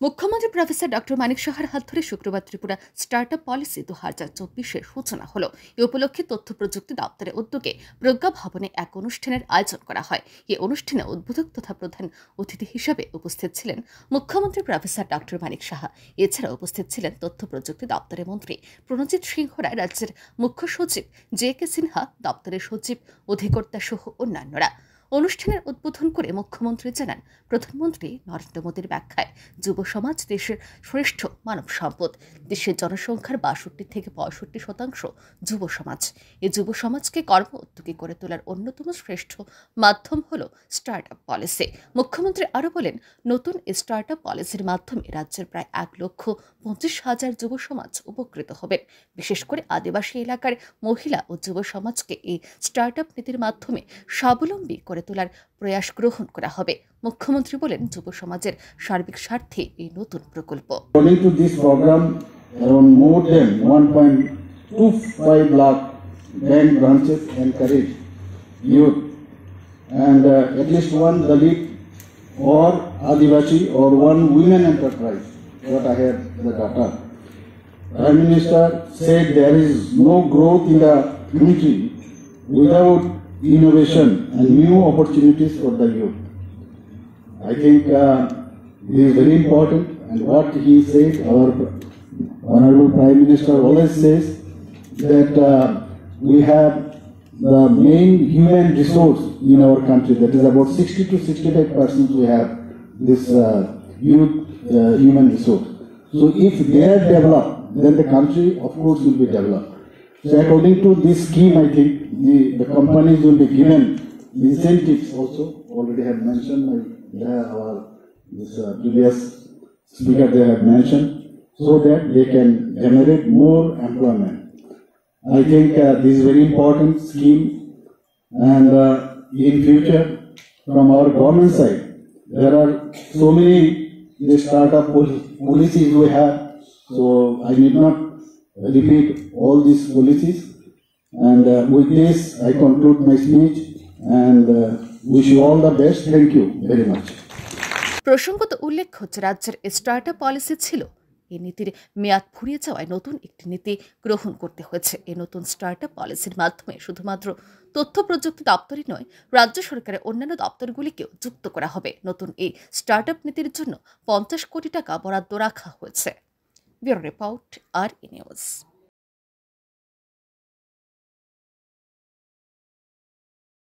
মুখ্যমন্ত্রী professor doctor মানিক সাহার হাত ধরে শুক্রবার ত্রিপুরা স্টার্টআপ পলিসি 2024-এর সূচনা হলো। এ উপলক্ষে তথ্য প্রযুক্তি দপ্তরের উদ্যোগে প্রজ্ঞা ভবনে এক অনুষ্ঠানের আয়োজন করা হয়। এই অনুষ্ঠানে উদ্বোধক তথা প্রধান অতিথি হিসেবে উপস্থিত ছিলেন মুখ্যমন্ত্রী প্রফেসর ডক্টর মানিক সাহা। এছাড়া উপস্থিত ছিলেন তথ্য প্রযুক্তি দপ্তরের মন্ত্রী প্রণজিৎ সিংহ রায়, রাজ্যের মুখ্য সচিব জে.কে. সিনহা, দপ্তরের সচিব, অধিকর্তা সহ অন্যান্যরা। অনুষ্ঠানের উদ্বোধন করে মুখ্যমন্ত্রী জানান, প্রধানমন্ত্রী নরেন্দ্র মোদীর ব্যাখ্যায় যুব সমাজ দেশের শ্রেষ্ঠ মানব সম্পদ। দেশের জনসংখ্যার 62 থেকে 65% যুব সমাজ। এই যুব সমাজকে কর্ম উদ্যোগী করে তোলার অন্যতম শ্রেষ্ঠ মাধ্যম হল স্টার্টআপ পলিসি। মুখ্যমন্ত্রী আরও বলেন, নতুন স্টার্টআপ পলিসির মাধ্যমে রাজ্যের প্রায় 1,25,000 যুব সমাজ উপকৃত হবেন। বিশেষ করে আদিবাসী এলাকার মহিলা ও যুব সমাজকে এই স্টার্টআপ নীতির মাধ্যমে স্বাবলম্বী করে তোলার প্রয়াস গ্রহণ করা হবে। মুখ্যমন্ত্রী বলেন, যুব সমাজের সার্বিক স্বার্থে এই নতুন প্রকল্প। According to this program, around more than 1.25 lakh bank branches encourage youth and at least one Dalit or Adivasi or one women enterprise. What I have the data. Prime Minister said there is no growth in the country without innovation and new opportunities for the youth. I think it is very important, and what he said, our Honorable Prime Minister always says that we have the main human resource in our country, that is about 60 to 65% we have this youth human resource. So if they are developed, then the country of course will be developed. So according to this scheme, I think the companies will be given incentives also. Already have mentioned our previous speaker, they have mentioned, so that they can generate more employment. I think this is very important scheme, and in future, from our government side, there are so many the startup policies we have. So I need not repeat all these policies, and with this I conclude my speech and wish you all the best. Thank you very much. প্রসঙ্গত উল্লেখ হচ্ছে, রাজ্যের startup policy ছিল, এই নীতির মেয়াদ ফুরিয়ে যাওয়ায় নতুন একটি নীতি গ্রহণ করতে হয়েছে। এই নতুন স্টার্টআপ পলিসির মাধ্যমে শুধুমাত্র তথ্য প্রযুক্তি দপ্তরই নয়, রাজ্য সরকারের অন্যান্য দপ্তরগুলিকেও যুক্ত করা হবে। নতুন এই স্টার্টআপ নীতির জন্য 50 কোটি টাকা বরাদ্দ রাখা হয়েছে। ব্যুরো রিপোর্ট, আর ই নিউজ।